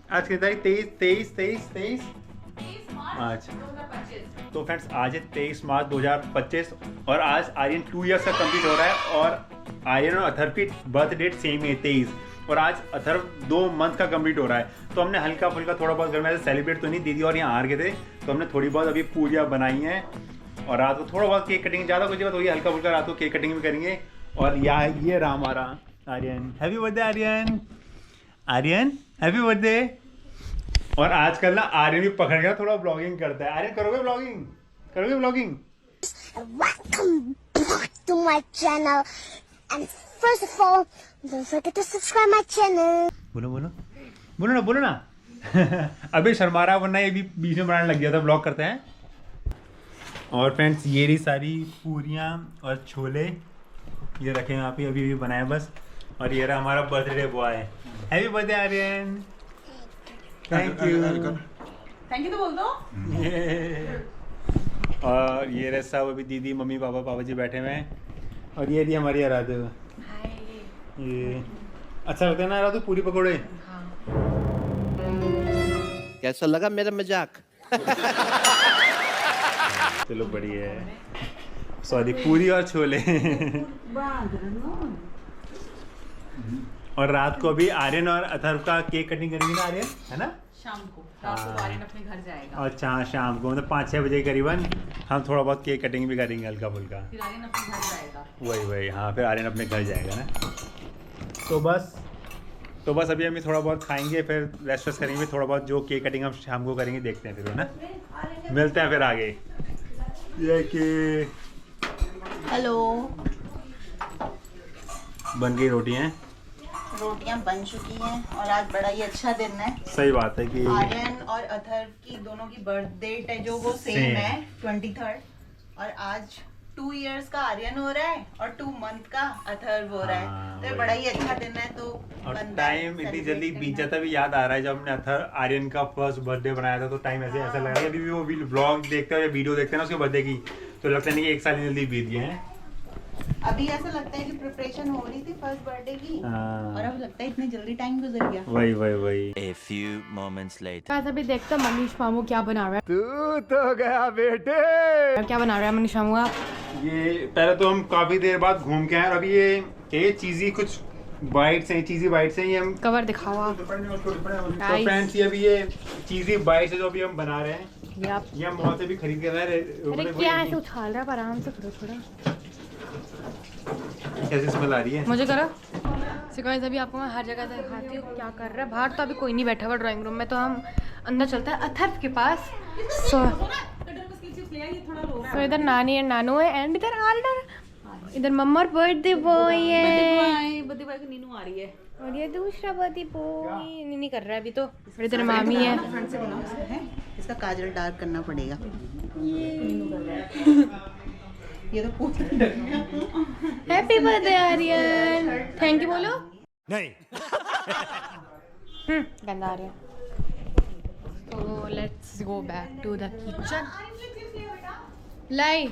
आज की तारीख 23 मार्च। तो फ्रेंड्स आज है 23 मार्च 2025 और आज आर्यन 2 ईयर्स का कंप्लीट हो रहा है और आर्यन और अथर्व की बर्थ डेट सेम है 23 और आज अथर्व 2 मंथ का कंप्लीट हो रहा है। तो हमने हल्का फुल्का थोड़ा बहुत घर में ऐसे सेलिब्रेट तो नहीं, दीदी और यहाँ आ गए थे तो हमने थोड़ी बहुत अभी पूरियाँ बनाई हैं और रात को थोड़ा बहुत केक कटिंग, ज़्यादा कुछ तो ये हल्का फुल्का रात को केक कटिंग भी करेंगे। और यहाँ ये रहा हमारा Aryan. Happy birthday Aryan, Aryan happy birthday. और आजकल ना आर्यन भी पकड़ गया थोड़ा ब्लॉगिंग करता है। आर्यन करोगे ब्लॉगिंग, करोगे blogging? Welcome back to my channel and first of all don't forget to subscribe my channel. बोलो बोलो बोलो ना, बोलो ना। अभी शर्मा रहा वरना ये भी बीच में बनाने लग गया था। ब्लॉग करते हैं। और फ्रेंड्स ये रही सारी पूरियाँ और छोले ये रखे हैं यहाँ पे, अभी बनाया बस। और ये रहा हमारा birthday boy. Happy birthday Aryan. Thank you, thank you तो बोल दो। और ये रहे सब अभी दीदी मम्मी पापा जी बैठे हुए हैं। और ये रही हमारी आराधू। ये अच्छा लगता है ना आराधू, पूरी पकौड़े? कैसा लगा मेरा मजाक? चलो बढ़िया है। सॉरी, पूरी और छोले। और रात को अभी आर्यन और अथर्व का केक कटिंग करेंगे ना आर्यन, है ना? शाम को रात को आर्यन अपने घर जाएगा। अच्छा हाँ, शाम को मतलब 5-6 बजे करीबन हम थोड़ा बहुत केक कटिंग भी करेंगे हल्का फुल्का। फिर आर्यन अपने घर जाएगा। वही हाँ, फिर आर्यन अपने घर जाएगा ना। तो बस अभी हम थोड़ा बहुत खाएंगे, फिर रेस्ट वेस्ट करेंगे, थोड़ा बहुत जो केक कटिंग हम शाम को करेंगे देखते हैं फिर, है ना? मिलते हैं फिर आगे। ये केक हेलो, बन गई रोटियाँ, रोटियां बन चुकी हैं और आज बड़ा ही अच्छा दिन है। सही बात है कि आर्यन और अथर्व की दोनों की बर्थ डेट है जो वो सेम है 23rd और आज 2 इयर्स का आर्यन हो रहा है और 2 मंथ का अथर्व हो रहा हाँ, है। तो ये वही। बड़ा ही अच्छा दिन है। तो और बनता है टाइम इतनी celebrate जल्दी करना। बीत जाता भी याद आ रहा है जब हमने आर्यन का फर्स्ट बर्थडे बनाया था तो टाइम ऐसा लग रहा है। अभी भी वो ब्लॉग देखते हैं या वीडियो देखते हैं ना उसके बर्थडे की तो लगता नहीं कि 1 साल जल्दी बीत गए हैं। अभी ऐसा लगता है कि प्रिपरेशन हो रही थी फर्स्ट बर्थडे की हाँ। और अब लगता है इतनी जल्दी टाइम गुजर गया। वही A few moments later. आज अभी देखते हैं मनीष मामू क्या बना रहा है। तू तो गया बेटे। क्या बना रहा है मनीष मामू आप? ये पहले तो हम काफी देर बाद घूम के आए और अभी ये चीजी कुछ बाइट्स हैं, चीजी बाइट्स हैं ये हम कवर दिखाओ आप। तो फ्रेंड्स ये अभी ये चीजी बाइट्स है जो अभी हम बना रहे हैं। ये हम मॉल से भी खरीद के लाए। अरे क्या ऐसे उछाल रहा है, पर आराम से करो थोड़ा। कैसी स्मेल आ रही है? मुझे करो सिकॉइज। अभी आपको मैं हर जगह दिखाती हूँ क्या कर रहा है। बाहर तो अभी कोई नहीं बैठा हुआ ड्राइंग रूम में, तो हम अंदर चलते हैं अथर्व के पास। तो इधर नानी एंड नानू है एंड इधर आर्डर, इधर मम्मा और बर्थडे बॉय है। बर्थडे बॉय की नीनू आ रही है और ये दूसरा बर्थडे बॉय नहीं कर रहा है अभी तो। और इधर मामी है। फ्रंट से बनाओ है, इसका काजल डार्क करना पड़ेगा। ये तो पूरा happy birthday Aryan. Thank you बोलो। नहीं। गंदा आ रहा है। तो let's go back to the kitchen. लाई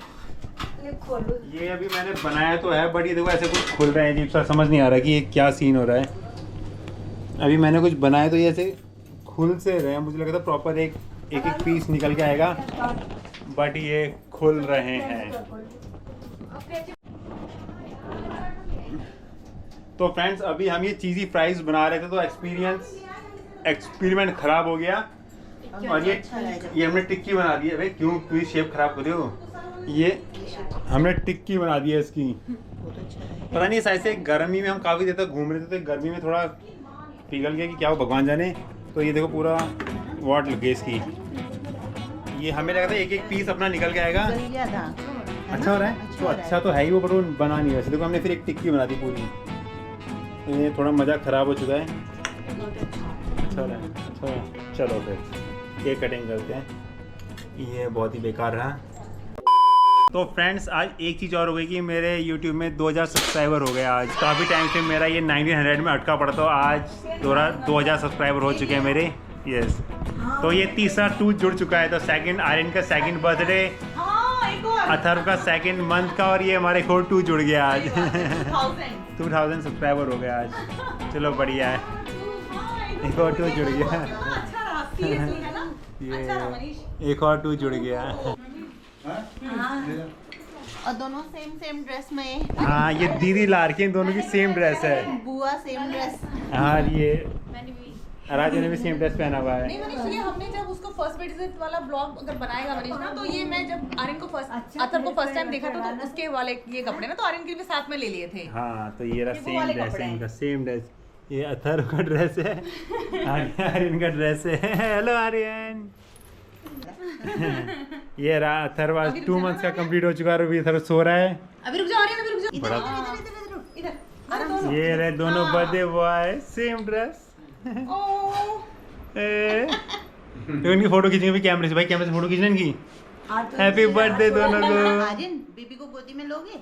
ये अभी मैंने बनाया तो है बट ये देखो ऐसे कुछ खुल रहे हैं अजीब सा, समझ नहीं आ रहा कि ये क्या सीन हो रहा है। अभी मैंने कुछ बनाया तो ये ऐसे खुल से रहे हैं, मुझे लगा था प्रॉपर एक पीस निकल के आएगा बट ये खुल रहे हैं। तो फ्रेंड्स अभी हम ये चीज़ी फ्राइज बना रहे थे तो एक्सपेरिमेंट खराब हो गया और ये हमने टिक्की बना दी है। भाई क्यों शेप खराब कर रहे हो? ये हमने टिक्की बना दी है इसकी। पता नहीं शायद से गर्मी में हम काफ़ी देर तक घूम रहे थे तो गर्मी में थोड़ा पिघल गया कि क्या हो भगवान जाने। तो ये देखो पूरा वाट लग गई इसकी। ये हमें लगा था एक पीस अपना निकल के आएगा। जल गया था। अच्छा हो रहा है तो अच्छा तो है ही वो, पर वो बना नहीं वैसे। देखो हमने फिर एक टिक्की बना दी पूरी, तो ये थोड़ा मज़ा ख़राब हो चुका है। अच्छा हो रहा है, अच्छा। चलो फिर केक कटिंग करते हैं। ये बहुत ही बेकार रहा। तो फ्रेंड्स आज एक चीज़ और हो गई कि मेरे YouTube में 2000 सब्सक्राइबर हो गए। आज काफ़ी टाइम से मेरा ये 1900 में अटका पड़ा, तो आज 2000 सब्सक्राइबर हो चुके हैं मेरे। यस, तो ये तीसरा 2 जुड़ चुका है। तो सेकंड आर्यन का सेकंड बर्थडे, अथर्व का सेकंड मंथ का और ये हमारे 2 जुड़ गया आज। 2000 सब्सक्राइबर हो गया आज। चलो बढ़िया है। एक और 2 जुड़ गया। अच्छा रहा, seriously, है ना? अच्छा रहा, मनीष। ये एक और 2 जुड़ गया। और दोनों सेम ड्रेस में। हाँ, ये दीदी ला रखी है, इन दोनों की सेम ड्रेस है। बुआ सेम ड्रेस। हाँ, ये मैंने भी राजू ने भी सेम ड्रेस पहना हुआ है। नहीं मनीष, ये हमने जब उसको फर्स्ट विजिट वाला ब्लॉग अगर बनाएगा मनीष ना, तो ये मैं जब आर्यन को अथर को फर्स्ट टाइम देखा था, तो उसके वाले ये कपड़े ना तो आर्यन के भी साथ में ले लिए थे। हाँ, तो ये रहा ये वो सेम वाले ड्रेस कपड़े है हैं। इनका, सेम ड्रेस। ये अथर का ड्रेस है, आर्यन का ड्रेस है। हेलो आर्यन। ये रहा अथर, आज 2 मंथ्स का कंप्लीट हो चुका है, अभी अथर सो रहा है। अभी रुक जाओ आर्यन, अभी रुक जाओ। बड़ा इधर आराम से। ये रहे दोनों बर्थडे बॉय, सेम ड्रेस। ओह, तो इनकी फोटो खींचेंगे भी कैमरे से, भाई कैमरे से फोटो खींचना इनकी। हैप्पी बर्थडे दोनों को। आर्यन बेबी को गोदी में लोगे?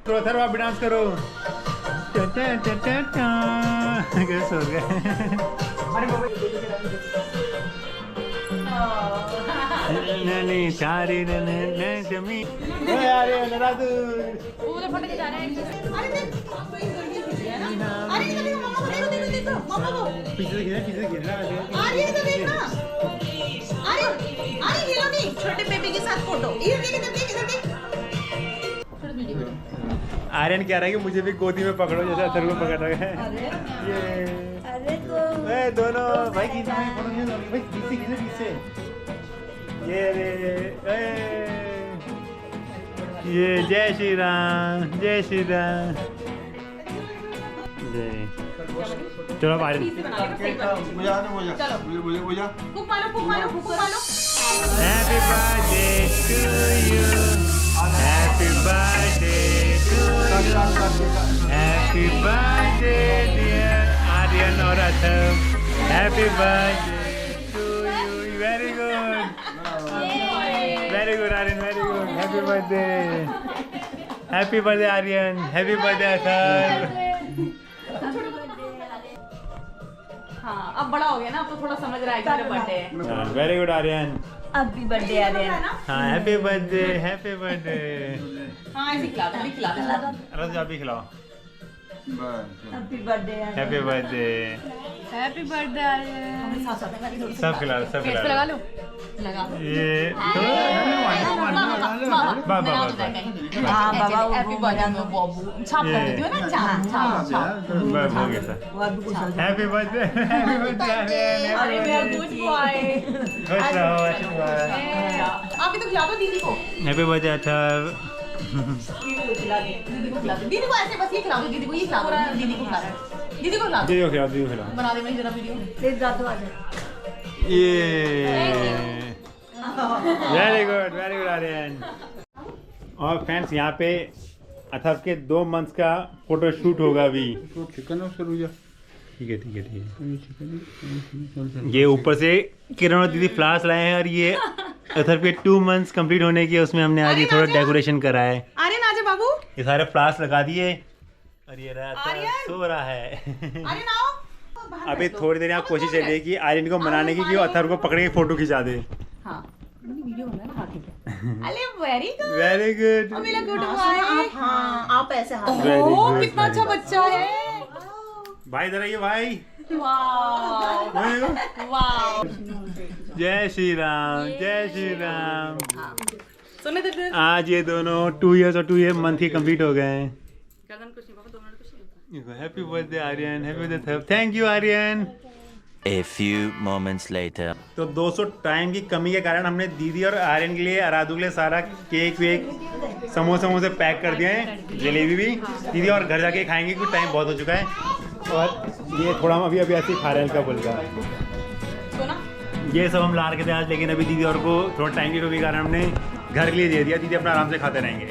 तो अथर आप भी डांस करो। कैसे सो गए। नहीं सारी जमी। आर्यन राजू। वो मुझे फटके जा रहे हैं। अरे देख, कोई लड़की खींच रही है ना। अरे इधर देखो, मम्मा को देखो, मम्मा को। पीछे से गिरा आर्यन इधर देखना। आर्यन हिलो नहीं। छोटे बेबी के साथ फोटो। इधर देख, इधर देख, इधर देख। आर्यन कह रहा है कि मुझे भी गोदी में पकड़ो, जैसे अथर को पकड़ रहा है। ये दोनों भाई खींचो, भाई फोटो खींचो, भाई पीछे। ये रे ये जय श्री राम, जय श्री राम। जय। चलो अब आर्यन। फूक मारो, फूक मारो, फूक मारो। Happy birthday to you. Happy birthday to you. Happy birthday dear Aryan और Athar. Happy birthday to you. Very good. Very good Aryan, very good. Happy birthday. Happy birthday Aryan. Happy birthday Athar. हाँ, अब बड़ा हो गया ना, अब तो थोड़ा समझ रहा है कि मेरा बर्थडे है। Very good Aryan. Happy birthday Aryan. हाँ, happy birthday, happy birthday. हाँ, ऐसे खिला दो, अभी खिला दो। रस आप भी खिलाओ। Happy birthday Aryan. Happy birthday. Happy birthday Aryan. सब खिला लो, सब फेस खिला पे लगा लो। लो। लगा दो। ये हाँ बाबा हैप्पी बर्थडे में बाबू छाप कर देती हो ना, छाप। हैप्पी बर्थडे, हैप्पी बर्थडे अरे मेरा गुड बॉय। खुश रहो, अभी तो खिला दो दीदी को। Happy birthday Athar. दीदी को खिला दो, दीदी को ऐसे बस ये खिला दो, दीदी को ये खिला दो, दीदी को खिला दो, दीदी को खिला दो। दीदी को खिलाओ, दीदी को खिलाओ। बना दे मेरी जरा वीडियो। ये वेरी गुड आर्यन। और फ्रेंड्स यहाँ पे अथर के 2 मंथ्स का फोटो शूट होगा अभी। ठीक है। ये ऊपर से किरण और दीदी फ्लावर्स लाए हैं, और ये अथर पे 2 मंथ्स कंप्लीट होने की, उसमें हमने आज ये थोड़ा डेकोरेशन करा है। आर्यन आजा बाबू। ये सारे फ्लावर्स लगा दिए, और ये रहा अथर सो रहा है। आर्यन आओ। अभी थोड़ी देर यहाँ कोशिश चल रही है कि आर्यन को मनाने की, कि वो अथर को पकड़ के फोटो खिंचा दे। हाँ, वीडियो बना ना, हाँ ठीक है। अरे वेरी गुड, वेरी गुड। मेरा गुड बॉय। हाँ आप ऐसे हाथ। Very ओह, good, कितना अच्छा very बच्चा है। भाई इधर आइए भाई। वाह वाह। जय श्री राम, जय श्री राम। सुने दे। आज ये दोनों 2 इयर्स और 2 मंथ ही कंप्लीट हो गए हैं। Happy birthday Aryan, happy birthday. Thank you Aryan. A few moments later. तो 200 टाइम की कमी के कारण हमने दीदी और आर्यन के लिए, आराधू के लिए सारा केक वेक समोसे पैक कर दिए हैं। जलेबी भी दीदी और घर जाके खाएंगे, क्योंकि टाइम बहुत हो चुका है। और ये थोड़ा हम अभी ऐसे ही खा रहे हैं हल्का फुल्का। सोना ये सब हम ला रखे थे आज, लेकिन अभी दीदी और को थोड़ा टाइम की कमी के कारण हमने घर के लिए दे दिया। दीदी अपना आराम से खाते रहेंगे।